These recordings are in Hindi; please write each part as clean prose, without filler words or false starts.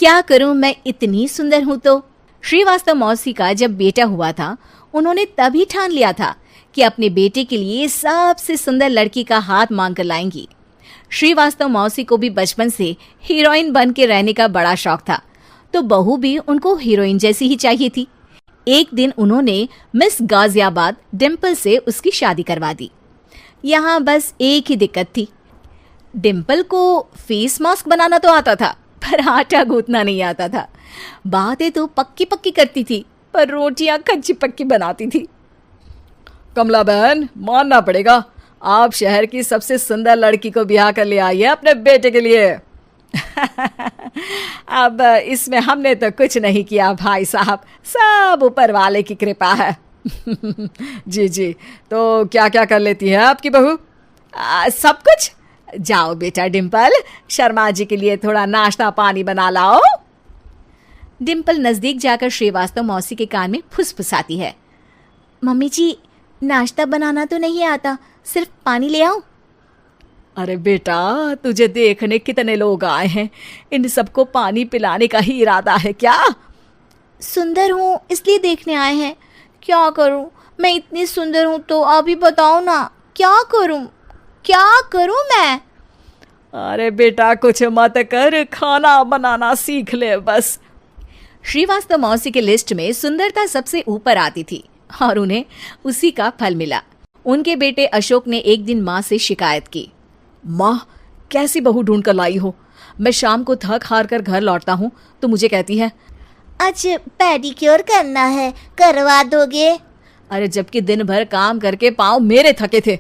क्या करूं, मैं इतनी सुंदर हूं तो। श्रीवास्तव मौसी का जब बेटा हुआ था, उन्होंने तभी ठान लिया था कि अपने बेटे के लिए सबसे सुंदर लड़की का हाथ मांग कर लाएंगी। श्रीवास्तव मौसी को भी बचपन से हीरोइन बन के रहने का बड़ा शौक था, तो बहू भी उनको हीरोइन जैसी ही चाहिए थी। एक दिन उन्होंने मिस गाजियाबाद डिम्पल से उसकी शादी करवा दी। यहाँ बस एक ही दिक्कत थी, डिम्पल को फेस मास्क बनाना तो आता था, पर आटा गूंथना नहीं आता था। बातें तो पक्की पक्की करती थी, पर रोटियां कच्ची पक्की बनाती थी। कमला बहन, मानना पड़ेगा, आप शहर की सबसे सुंदर लड़की को ब्याह कर ले आई है अपने बेटे के लिए। अब इसमें हमने तो कुछ नहीं किया भाई साहब, सब ऊपर वाले की कृपा है। जी जी, तो क्या क्या कर लेती है आपकी बहू? सब कुछ। जाओ बेटा डिम्पल, शर्मा जी के लिए थोड़ा नाश्ता पानी बना लाओ। डिम्पल नजदीक जाकर श्रीवास्तव मौसी के कान में फुसफुसाती है। मम्मी जी, नाश्ता बनाना तो नहीं आता, सिर्फ पानी ले आओ। अरे बेटा, तुझे देखने कितने लोग आए हैं, इन सबको पानी पिलाने का ही इरादा है क्या? सुंदर हूँ इसलिए देखने आए हैं। क्या करूँ, मैं इतनी सुंदर हूँ तो आप ही बताओ ना, क्या करूँ मैं? अरे बेटा, कुछ मत कर, खाना बनाना सीख ले बस। श्रीवास्तव मौसी के लिस्ट में सुंदरता सबसे ऊपर आती थी और उन्हें उसी का फल मिला। उनके बेटे अशोक ने एक दिन माँ से शिकायत की। माँ, कैसी बहू ढूंढ कर लाई हो? मैं शाम को थक हार कर घर लौटता हूँ तो मुझे कहती है, आज पेडिक्योर करना है, करवा दोगे? अरे जबकि दिन भर काम करके पाँव मेरे थके थे।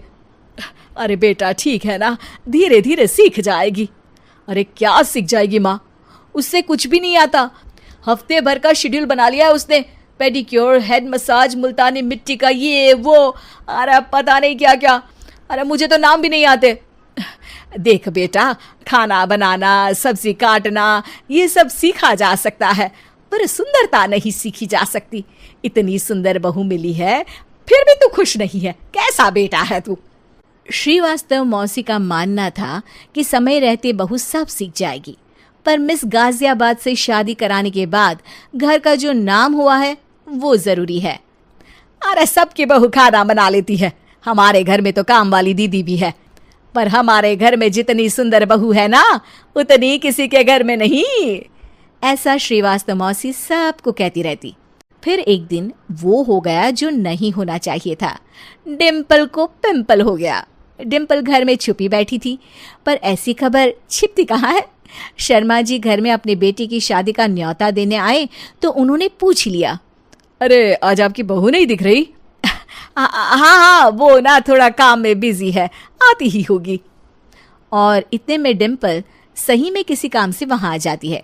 अरे बेटा ठीक है ना, धीरे धीरे सीख जाएगी। अरे क्या सीख जाएगी माँ, उससे कुछ भी नहीं आता। हफ्ते भर का शेड्यूल बना लिया है उसने, पेडिक्योर, हेड मसाज, मुल्तानी मिट्टी का ये वो, अरे पता नहीं क्या क्या। अरे मुझे तो नाम भी नहीं आते। देख बेटा, खाना बनाना, सब्जी काटना, ये सब सीखा जा सकता है, पर सुंदरता नहीं सीखी जा सकती। इतनी सुंदर बहू मिली है, फिर भी तू खुश नहीं है, कैसा बेटा है तू? श्रीवास्तव मौसी का मानना था कि समय रहते बहू सब सीख जाएगी, पर मिस गाजियाबाद से शादी कराने के बाद घर का जो नाम हुआ है वो जरूरी है। अरे सबकी बहू खाना बना लेती है, हमारे घर में तो काम वाली दीदी भी है, पर हमारे घर में जितनी सुंदर बहू है ना, उतनी किसी के घर में नहीं। ऐसा श्रीवास्तव मौसी सबको कहती रहती। फिर एक दिन वो हो गया जो नहीं होना चाहिए था, डिम्पल को पिंपल हो गया। डिम्पल घर में छुपी बैठी थी, पर ऐसी खबर छिपती कहाँ है। शर्मा जी घर में अपने बेटी की शादी का न्योता देने आए तो उन्होंने पूछ लिया, अरे आज आपकी बहू नहीं दिख रही? हाँ, वो ना थोड़ा काम में बिजी है, आती ही होगी। और इतने में डिम्पल सही में किसी काम से वहां आ जाती है।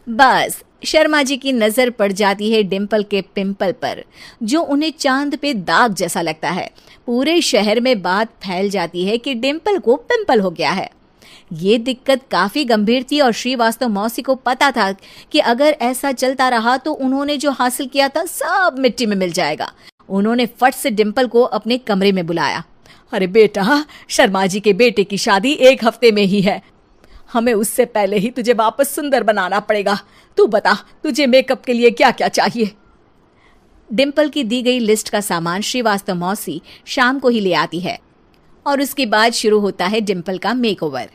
बस शर्मा जी की नजर पड़ जाती है डिम्पल के पिंपल पर, जो उन्हें चांद पे दाग जैसा लगता है। पूरे शहर में बात फैल जाती है कि डिम्पल को पिंपल हो गया है। ये दिक्कत काफी गंभीर थी और श्रीवास्तव मौसी को पता था कि अगर ऐसा चलता रहा तो उन्होंने जो हासिल किया था सब मिट्टी में मिल जाएगा। उन्होंने फट से डिम्पल को अपने कमरे में बुलाया। अरे बेटा, शर्मा जी के बेटे की शादी 1 हफ्ते में ही है, हमें उससे पहले ही तुझे वापस सुंदर बनाना पड़ेगा। तू बता, तुझे मेकअप के लिए क्या क्या चाहिए? डिम्पल की दी गई लिस्ट का सामान श्रीवास्तव मौसी शाम को ही ले आती है और उसके बाद शुरू होता है डिम्पल का मेकओवर।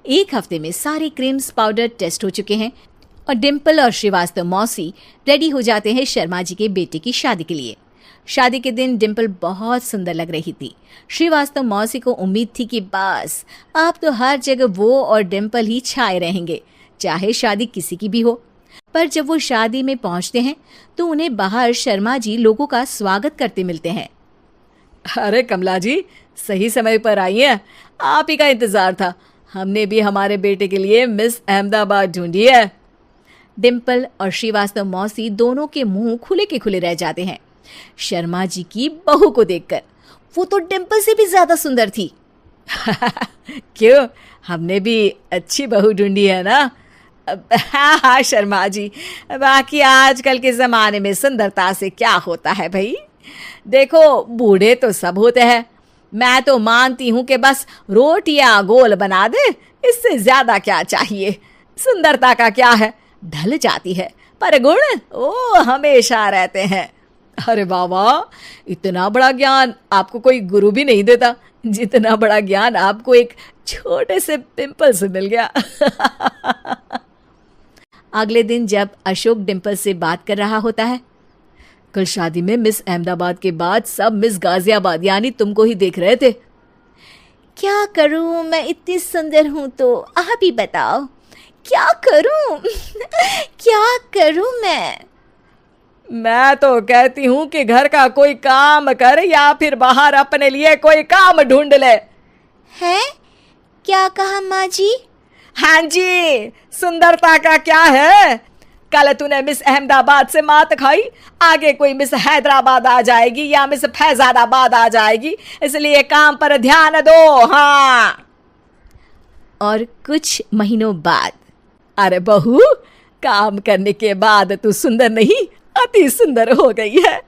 1 हफ्ते में सारे क्रीम्स पाउडर टेस्ट हो चुके हैं और डिम्पल और श्रीवास्तव मौसी रेडी हो जाते हैं शर्मा जी के बेटे की शादी के लिए। शादी के दिन डिम्पल बहुत सुंदर लग रही थी। श्रीवास्तव मौसी को उम्मीद थी कि बस अब तो हर जगह वो और डिम्पल ही छाए रहेंगे, चाहे शादी किसी की भी हो। पर जब वो शादी में पहुंचते हैं तो उन्हें बाहर शर्मा जी लोगों का स्वागत करते मिलते हैं। अरे कमला जी, सही समय पर आई हैं, आप ही का इंतजार था। हमने भी हमारे बेटे के लिए मिस अहमदाबाद ढूंढी है। डिम्पल और श्रीवास्तव मौसी दोनों के मुंह खुले के खुले रह जाते हैं शर्मा जी की बहू को देखकर। वो तो डिम्पल से भी ज्यादा सुंदर थी। क्यों, हमने भी अच्छी बहू ढूंढी है ना? हाँ शर्मा जी, बाकी आजकल के जमाने में सुंदरता से क्या होता है भाई। देखो, बूढ़े तो सब होते हैं, मैं तो मानती हूँ कि बस रोटियां गोल बना दे, इससे ज्यादा क्या चाहिए। सुंदरता का क्या है, ढल जाती है, पर गुण ओ हमेशा रहते हैं। अरे बाबा, इतना बड़ा ज्ञान आपको कोई गुरु भी नहीं देता जितना बड़ा ज्ञान आपको एक छोटे से पिंपल से मिल गया। अगले दिन जब अशोक डिम्पल से बात कर रहा होता है, कल शादी में मिस अहमदाबाद के बाद सब मिस गाजियाबाद यानी तुमको ही देख रहे थे। क्या करूं, मैं इतनी सुंदर हूं तो आप ही बताओ क्या करूं। क्या करूं मैं तो कहती हूं कि घर का कोई काम कर या फिर बाहर अपने लिए कोई काम ढूंढ ले। हैं? क्या कहा माँ जी? हाँ जी, सुंदरता का क्या है? कल तूने मिस अहमदाबाद से मात खाई, आगे कोई मिस हैदराबाद आ जाएगी या मिस फैजादाबाद आ जाएगी, इसलिए काम पर ध्यान दो। हाँ। और कुछ महीनों बाद, अरे बहू, काम करने के बाद तू सुंदर नहीं, अति सुंदर हो गई है।